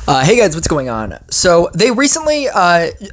Hey guys, what's going on? So they recently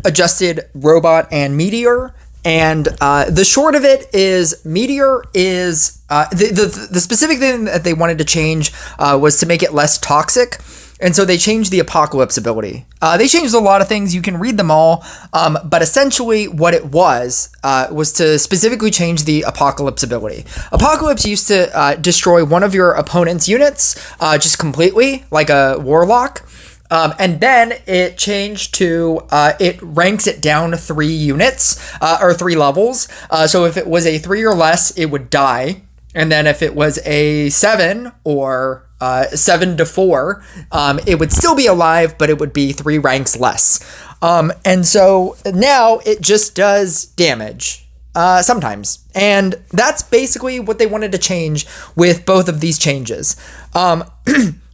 adjusted Robot and Meteor, and the short of it is Meteor is the specific thing that they wanted to change was to make it less toxic, and so they changed the Apocalypse ability. They changed a lot of things. You can read them all, but essentially what it was to specifically change the Apocalypse ability. Apocalypse used to destroy one of your opponent's units just completely, like a Warlock. And then it changed to, it ranks it down 3 units, or 3 levels. So if it was a 3 or less, it would die. And then if it was a 7 or 7 to 4, it would still be alive, but it would be 3 ranks less. And so now it just does damage. Sometimes. And that's basically what they wanted to change with both of these changes.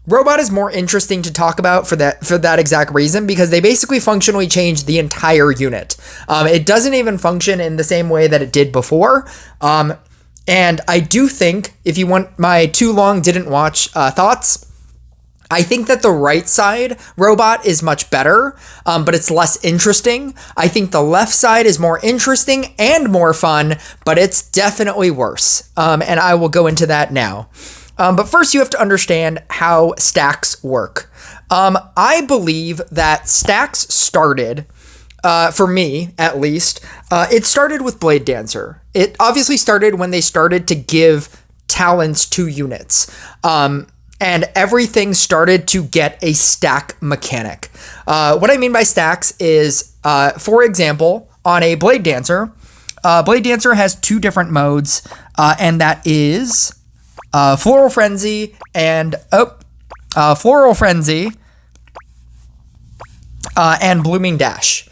Robot is more interesting to talk about for that exact reason, because they basically functionally changed the entire unit. It doesn't even function in the same way that it did before. And I do think, if you want my too long didn't watch thoughts, I think that the right side Robot is much better, but it's less interesting. I think the left side is more interesting and more fun, but it's definitely worse. And I will go into that now. But first, you have to understand how stacks work. I believe that stacks started, for me at least, it started with Blade Dancer. It obviously started when they started to give talents to units. And everything started to get a stack mechanic. What I mean by stacks is, for example, on a Blade Dancer has 2 different modes, and that is Floral Frenzy and Blooming Dash.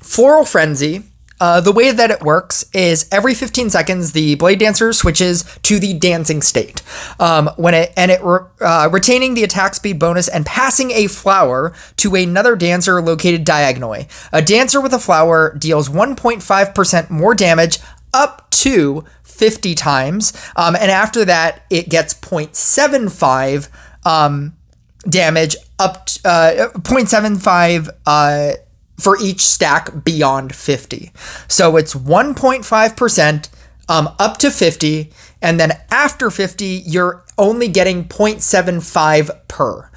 Floral Frenzy, the way that it works is every 15 seconds the Blade Dancer switches to the dancing state. Retaining the attack speed bonus and passing a flower to another dancer located diagonally. A dancer with a flower deals 1.5% more damage up to 50 times, and after that it gets 0.75 damage up to, 0.75 for each stack beyond 50. So it's 1.5% up to 50, and then after 50 you're only getting 0.75 per.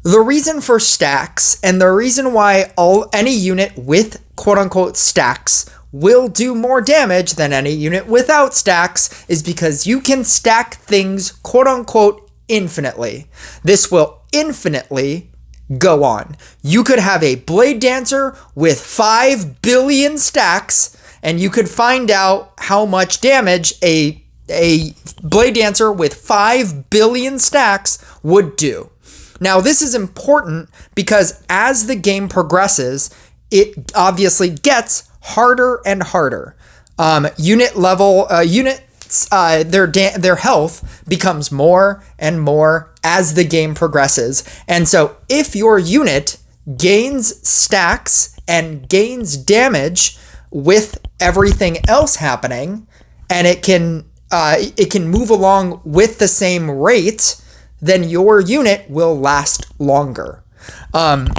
The reason for stacks, and the reason why any unit with quote-unquote stacks will do more damage than any unit without stacks, is because you can stack things quote-unquote infinitely. This will infinitely go on. You could have a Blade Dancer with 5 billion stacks, and you could find out how much damage a Blade Dancer with 5 billion stacks would do. Now, this is important because as the game progresses, it obviously gets harder and harder. Units, their health becomes more and more as the game progresses. And so if your unit gains stacks and gains damage with everything else happening, and it can move along with the same rate, then your unit will last longer. Here's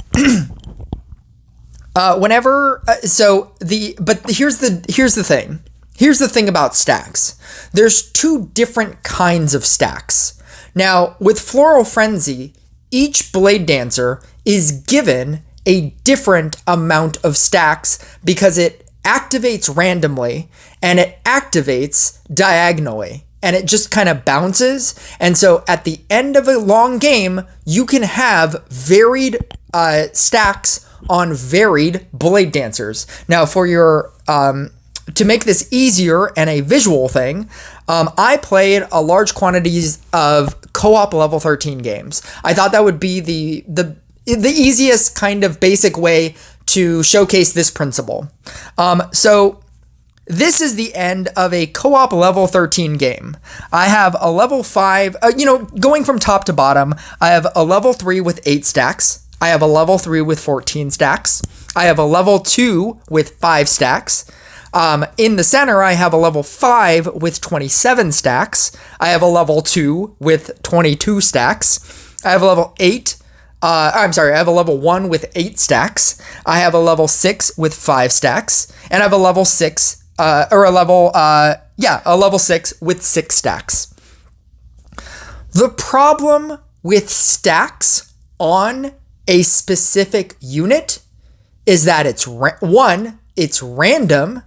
the thing. Here's the thing about stacks. There's 2 different kinds of stacks. Now, with Floral Frenzy, each Blade Dancer is given a different amount of stacks because it activates randomly and it activates diagonally. And it just kind of bounces. And so at the end of a long game, you can have varied stacks on varied Blade Dancers. Now, for your to make this easier and a visual thing, I played a large quantities of co-op level 13 games. I thought that would be the easiest kind of basic way to showcase this principle. So this is the end of a co-op level 13 game. I have a level 5, going from top to bottom, I have a level 3 with 8 stacks. I have a level 3 with 14 stacks. I have a level 2 with 5 stacks. In the center, I have a level 5 with 27 stacks. I have a level 2 with 22 stacks. I have a level 8 I'm sorry, I have a level 1 with 8 stacks. I have a level 6 with 5 stacks. And I have a level 6, a level 6 with 6 stacks. The problem with stacks on a specific unit is that it's one, it's random,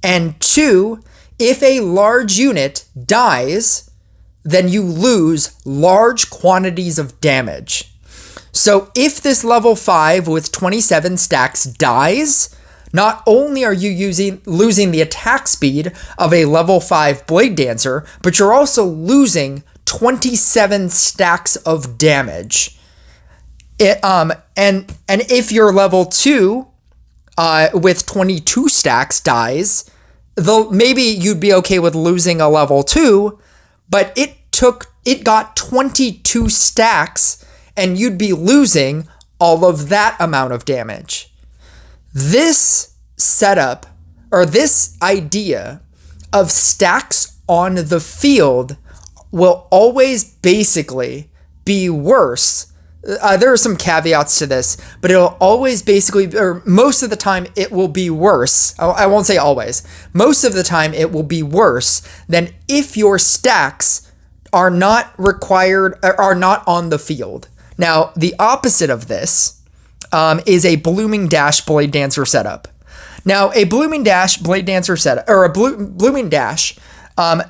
and 2, if a large unit dies, then you lose large quantities of damage. So if this level 5 with 27 stacks dies, not only are you losing the attack speed of a level 5 Blade Dancer, but you're also losing 27 stacks of damage. And if your level 2 with 22 stacks dies, though maybe you'd be okay with losing a level 2, but it got 22 stacks and you'd be losing all of that amount of damage. This setup, or this idea of stacks on the field, will always basically be worse. There are some caveats to this, but it'll always basically, or most of the time it will be worse. I won't say always. Most of the time it will be worse than if your stacks are not required, are not on the field. Now, the opposite of this is a Blooming Dash Blade Dancer setup. Now, a Blooming Dash Blade Dancer setup, or a Blooming Dash,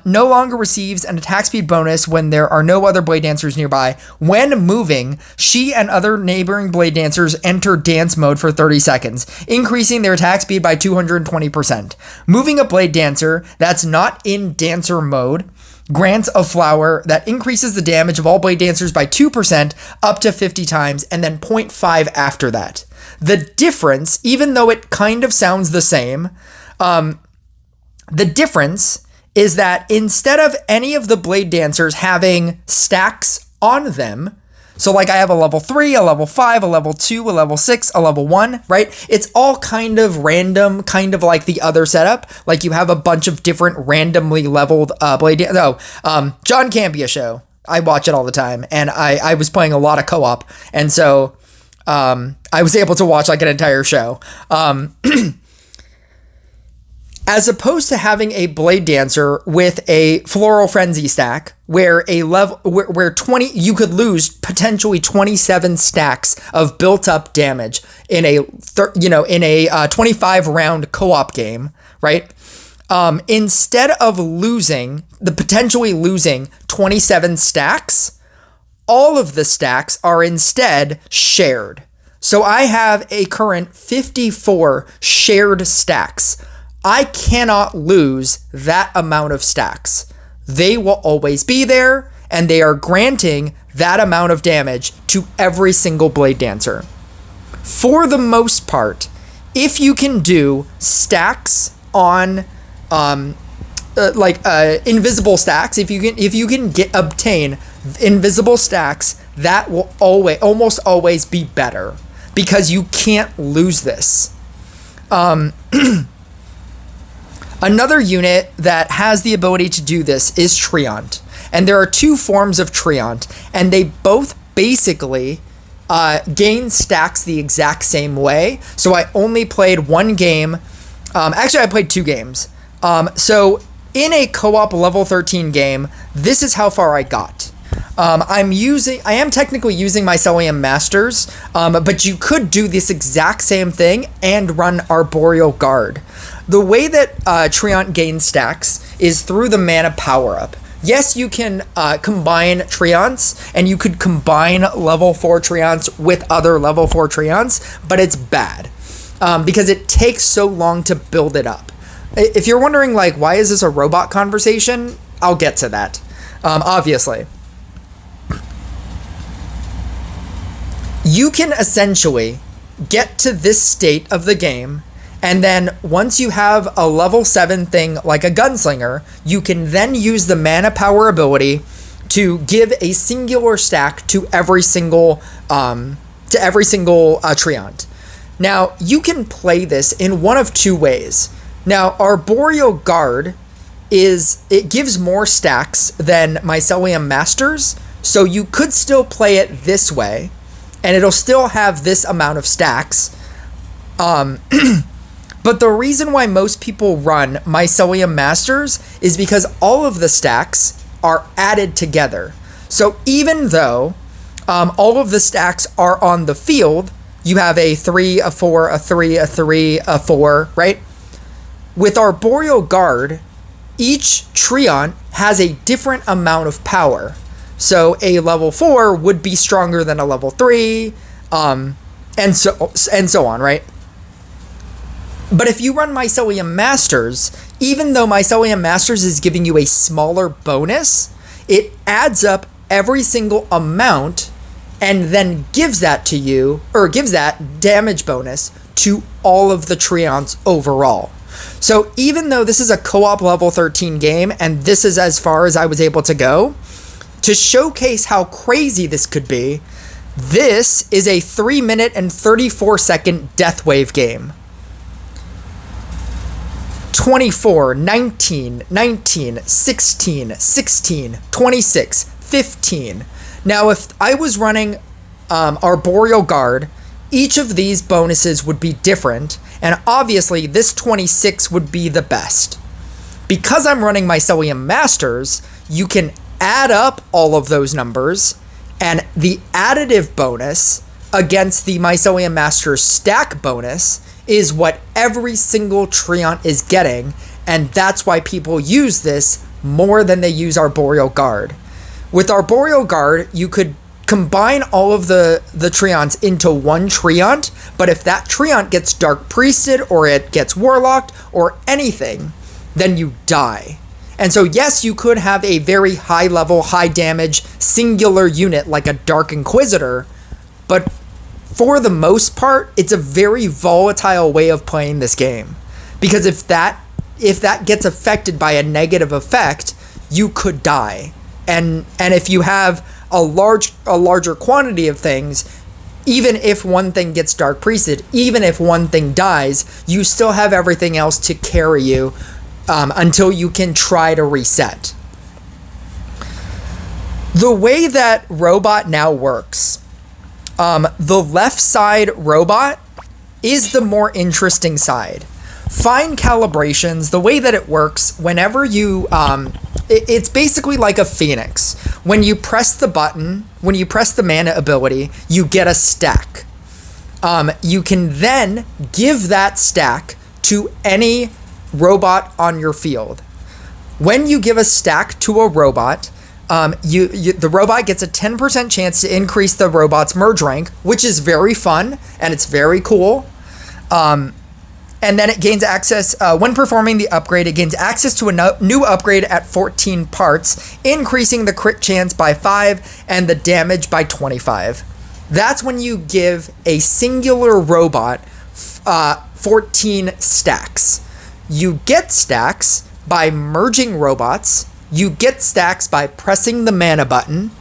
no longer receives an attack speed bonus when there are no other Blade Dancers nearby. When moving, she and other neighboring Blade Dancers enter dance mode for 30 seconds, increasing their attack speed by 220%. Moving a Blade Dancer that's not in Dancer mode grants a flower that increases the damage of all Blade Dancers by 2% up to 50 times, and then 0.5 after that. The difference, even though it kind of sounds the same, the difference is that instead of any of the Blade Dancers having stacks on them, so like I have a level 3, a level 5, a level 2, a level 6, a level 1, right? It's all kind of random, kind of like the other setup. Like you have a bunch of different randomly leveled Blade Dancers. John Campea show. I watch it all the time. And I was playing a lot of co-op. And so I was able to watch like an entire show. As opposed to having a Blade Dancer with a Floral Frenzy stack, where you could lose potentially 27 stacks of built-up damage in a 25 round co-op game, right? Instead of potentially losing 27 stacks, all of the stacks are instead shared. So I have a current 54 shared stacks. I cannot lose that amount of stacks. They will always be there, and they are granting that amount of damage to every single Blade Dancer. For the most part, if you can do stacks on invisible stacks, if you can obtain invisible stacks, that will almost always be better, because you can't lose this. Another unit that has the ability to do this is Treant. And there are two forms of Treant, and they both basically gain stacks the exact same way. So I only played one game. Actually, I played 2 games. So in a co-op level 13 game, this is how far I got. I am technically using Mycelium Masters, but you could do this exact same thing and run Arboreal Guard. The way that Treant gains stacks is through the mana power-up. Yes, you can combine Treants, and you could combine level 4 Treants with other level 4 Treants, but it's bad because it takes so long to build it up. If you're wondering, like, why is this a robot conversation, I'll get to that, obviously. You can essentially get to this state of the game, and then once you have a level 7 thing like a gunslinger, you can then use the mana power ability to give a singular stack to every single Treant. Now, you can play this in one of 2 ways. Now, Arboreal Guard it gives more stacks than Mycelium Masters, so you could still play it this way. and it'll still have this amount of stacks. But the reason why most people run Mycelium Masters is because all of the stacks are added together. So even though all of the stacks are on the field, you have a 3, a 4, a 3, a 3, a 4, right? With Arboreal Guard, each Treant has a different amount of power. So a level 4 would be stronger than a level 3, and so on, right? But if you run Mycelium Masters, even though Mycelium Masters is giving you a smaller bonus, it adds up every single amount and then gives that to you, or gives that damage bonus to all of the Treants overall. So even though this is a co-op level 13 game, and this is as far as I was able to go, to showcase how crazy this could be, this is a 3 minute and 34 second Death Wave game. 24, 19, 19, 16, 16, 26, 15. Now, if I was running Arboreal Guard, each of these bonuses would be different, and obviously this 26 would be the best. Because I'm running Mycelium Masters, you can add up all of those numbers, and the additive bonus against the Mycelium Masters stack bonus is what every single Treant is getting, and that's why people use this more than they use Arboreal Guard. With Arboreal Guard, you could combine all of the Treants into one Treant, but if that Treant gets Dark Priested, or it gets Warlocked, or anything, then you die. And so yes, you could have a very high level, high damage, singular unit like a Dark Inquisitor, but for the most part, it's a very volatile way of playing this game. Because if that gets affected by a negative effect, you could die. And if you have a larger quantity of things, even if one thing gets Dark Priested, even if one thing dies, you still have everything else to carry you until you can try to reset. The way that Robot now works, the left side Robot is the more interesting side. Fine Calibrations, the way that it works, whenever you, it's basically like a Phoenix. When you press the button, when you press the mana ability, you get a stack. You can then give that stack to any robot on your field. When you give a stack to a robot, the robot gets a 10% chance to increase the robot's merge rank, which is very fun and it's very cool. And then it gains access, when performing the upgrade, it gains access to a new upgrade at 14 parts, increasing the crit chance by 5 and the damage by 25. That's when you give a singular robot 14 stacks. You get stacks by merging robots. You get stacks by pressing the mana button,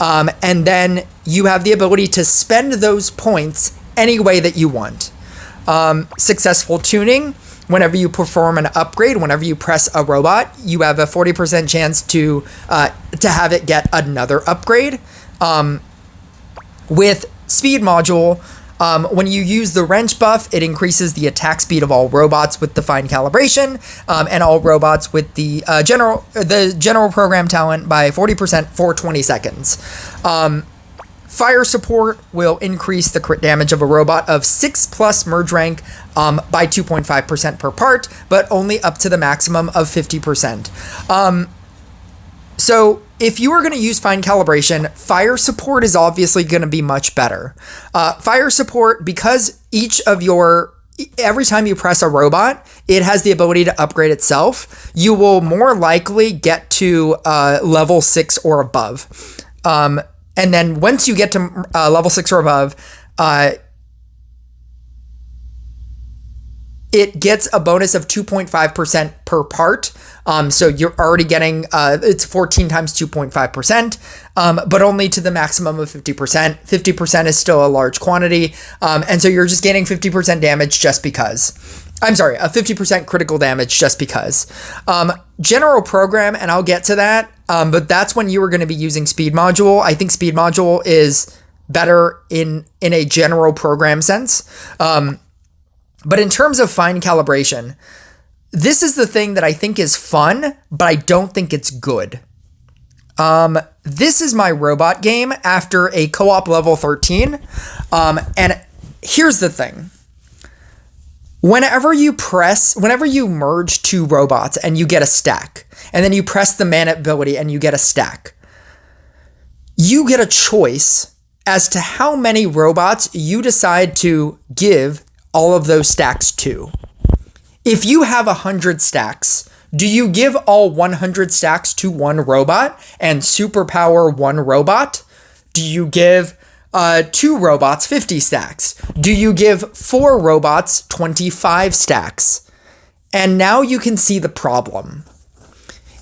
and then you have the ability to spend those points any way that you want. Successful tuning, whenever you perform an upgrade, whenever you press a robot, you have a 40% chance to have it get another upgrade. With speed module, when you use the wrench buff, it increases the attack speed of all robots with the fine calibration, and all robots with the general program talent by 40% for 20 seconds. Fire support will increase the crit damage of a robot of 6+ merge rank by 2.5% per part, but only up to the maximum of 50%. So if you are going to use fine calibration, fire support is obviously going to be much better. Fire support, because every time you press a robot, it has the ability to upgrade itself, you will more likely get to level 6 or above. And then once you get to level 6 or above, it gets a bonus of 2.5% per part. So you're already getting, it's 14 times 2.5%, but only to the maximum of 50%. 50% is still a large quantity. And so you're just gaining 50% damage just because. I'm sorry, a 50% critical damage just because. General program, and I'll get to that, but that's when you were going to be using speed module. I think speed module is better in a general program sense. But in terms of fine calibration, this is the thing that I think is fun, but I don't think it's good. This is my robot game after a co-op level 13. And here's the thing. Whenever you merge two robots and you get a stack, and then you press the man ability and you get a stack, you get a choice as to how many robots you decide to give all of those stacks to. If you have 100 stacks, do you give all 100 stacks to one robot and superpower one robot? Do you give 2 robots 50 stacks? Do you give 4 robots 25 stacks? And now you can see the problem.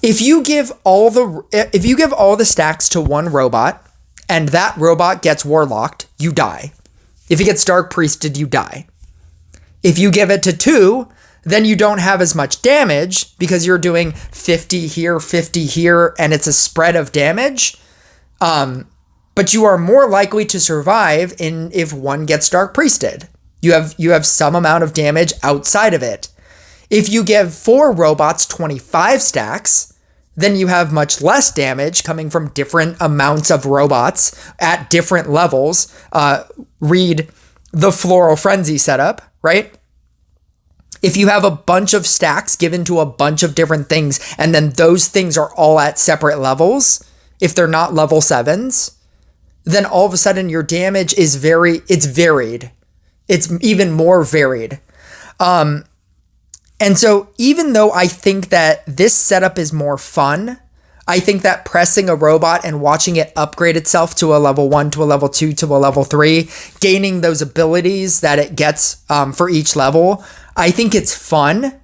If you give all the stacks to one robot and that robot gets warlocked, you die. If it gets dark priested, you die. If you give it to 2, then you don't have as much damage because you're doing 50 here, 50 here, and it's a spread of damage. But you are more likely to survive if one gets dark priested. You have some amount of damage outside of it. If you give 4 robots 25 stacks, then you have much less damage coming from different amounts of robots at different levels. Read the Floral Frenzy setup, right? If you have a bunch of stacks given to a bunch of different things, and then those things are all at separate levels, if they're not level 7s, then all of a sudden your damage is varied. It's even more varied. And so even though I think that this setup is more fun, I think that pressing a robot and watching it upgrade itself to a level 1, to a level 2, to a level 3, gaining those abilities that it gets for each level, I think it's fun.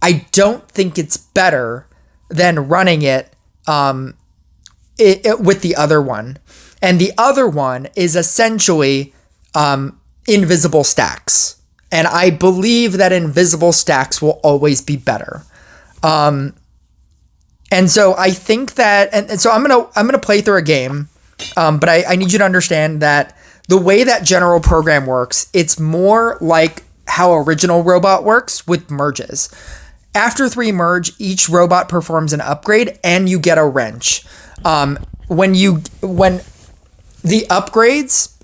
I don't think it's better than running it with the other one. And the other one is essentially invisible stacks. And I believe that invisible stacks will always be better. And so I think that, and so I'm gonna play through a game, but I need you to understand that the way that general program works, it's more like how original robot works with merges. After 3 merge, each robot performs an upgrade and you get a wrench. When the upgrades,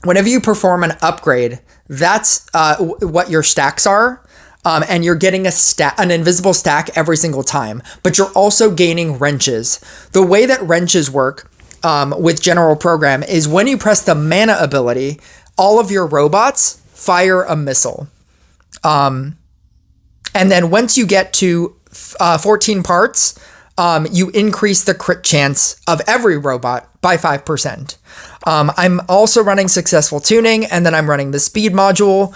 whenever you perform an upgrade, that's what your stacks are. And you're getting an invisible stack every single time, but you're also gaining wrenches. The way that wrenches work with general program is when you press the mana ability, all of your robots fire a missile. And then once you get to 14 parts, you increase the crit chance of every robot by 5%. I'm also running successful tuning, and then I'm running the speed module.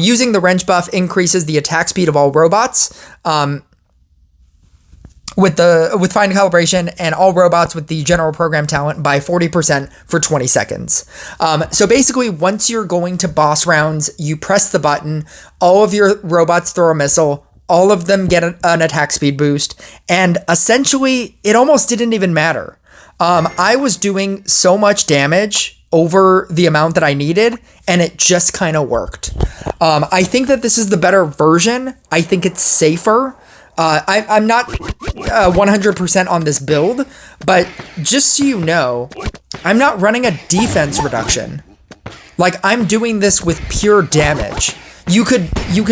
Using the wrench buff increases the attack speed of all robots with fine calibration, and all robots with the general program talent by 40% for 20 seconds. So basically, once you're going to boss rounds, you press the button, all of your robots throw a missile, all of them get an attack speed boost, and essentially, it almost didn't even matter. I was doing so much damage over the amount that I needed, and it just kind of worked. I think that this is the better version. I think it's safer. I'm not 100% on this build, but just so you know, I'm not running a defense reduction. Like, I'm doing this with pure damage. You could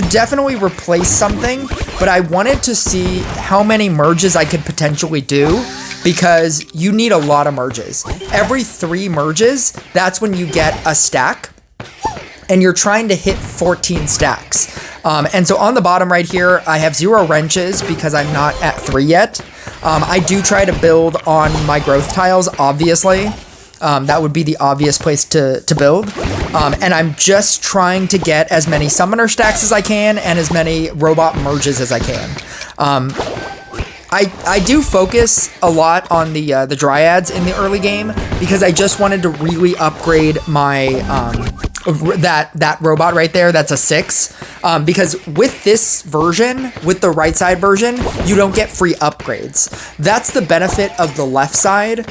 definitely replace something, but I wanted to see how many merges I could potentially do, because you need a lot of merges. Every 3 merges, that's when you get a stack, and you're trying to hit 14 stacks. And so on the bottom right here, I have 0 wrenches because I'm not at 3 yet. I do try to build on my growth tiles, obviously. That would be the obvious place to build. And I'm just trying to get as many summoner stacks as I can and as many robot merges as I can. I do focus a lot on the dryads in the early game because I just wanted to really upgrade my that robot right there. That's a 6. Because with this version, with the right side version, you don't get free upgrades. That's the benefit of the left side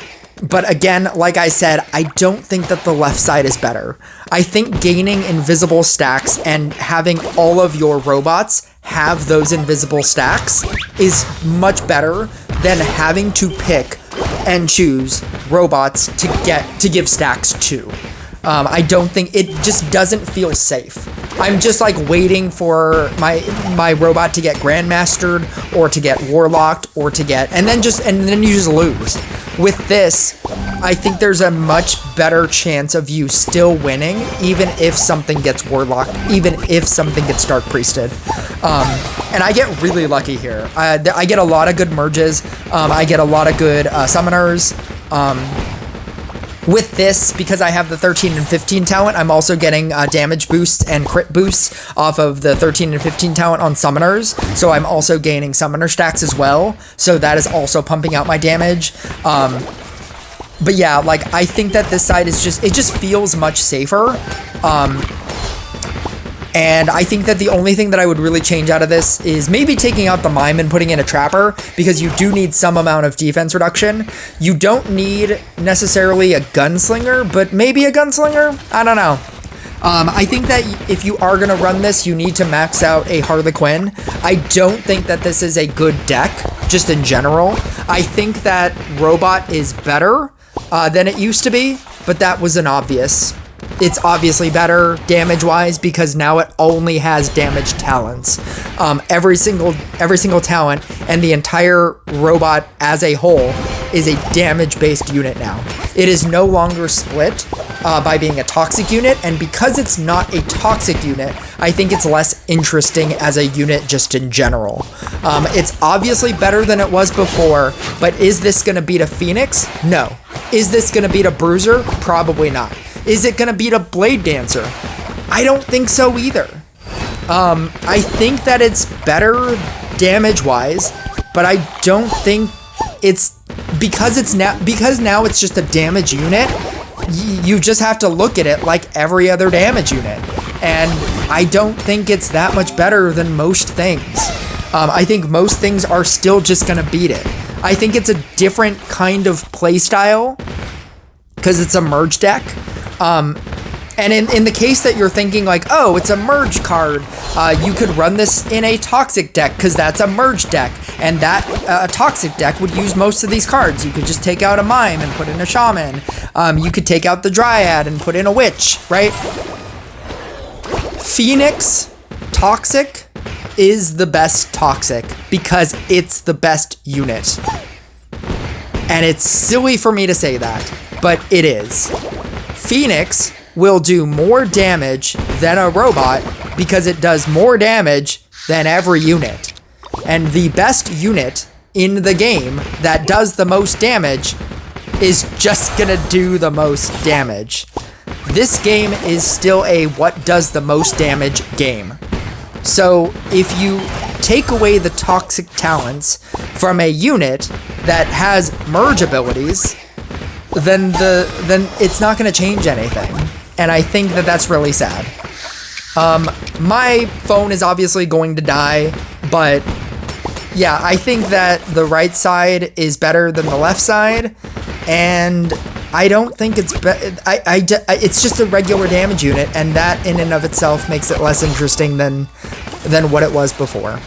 But again, like I said, I don't think that the left side is better. I think gaining invisible stacks and having all of your robots have those invisible stacks is much better than having to pick and choose robots to give stacks to. I don't think it just doesn't feel safe. I'm just like waiting for my robot to get grandmastered or to get warlocked or to get and then you just lose. With this, I think there's a much better chance of you still winning, even if something gets warlocked, even if something gets dark priested. And I get really lucky here. I get a lot of good merges. I get a lot of good summoners. With this, because I have the 13 and 15 talent, I'm also getting damage boosts and crit boosts off of the 13 and 15 talent on summoners. So I'm also gaining summoner stacks as well. So that is also pumping out my damage. But yeah, like I think that this side is it just feels much safer. And I think that the only thing that I would really change out of this is maybe taking out the mime and putting in a trapper, because you do need some amount of defense reduction. You don't need necessarily a gunslinger, but maybe a gunslinger? I don't know. I think that if you are going to run this, you need to max out a Harlequin. I don't think that this is a good deck, just in general. I think that Robot is better than it used to be, but that was an obvious. It's obviously better damage-wise because now it only has damage talents. Every single talent and the entire robot as a whole is a damage-based unit now. It is no longer split by being a toxic unit, and because it's not a toxic unit, I think it's less interesting as a unit just in general. It's obviously better than it was before, but is this going to beat a Phoenix? No. Is this going to beat a Bruiser? Probably not. Is it going to beat a Blade Dancer? I don't think so either. I think that it's better damage-wise, but I don't think it's because now it's just a damage unit. You just have to look at it like every other damage unit, and I don't think it's that much better than most things. I think most things are still just going to beat it. I think it's a different kind of playstyle because it's a merge deck. And in the case that you're thinking like, oh, it's a merge card, you could run this in a toxic deck because that's a merge deck, and that a toxic deck would use most of these cards. You could just take out a mime and put in a shaman. You could take out the dryad and put in a witch, right? Phoenix toxic is the best toxic because it's the best unit. And it's silly for me to say that, but it is. Phoenix will do more damage than a robot because it does more damage than every unit. And the best unit in the game that does the most damage is just gonna do the most damage. This game is still a what does the most damage game. So if you take away the toxic talents from a unit that has merge abilities, then it's not going to change anything. And I think that that's really sad. My phone is obviously going to die, but yeah, I think that the right side is better than the left side, and I don't think it's it's just a regular damage unit, and that in and of itself makes it less interesting than what it was before.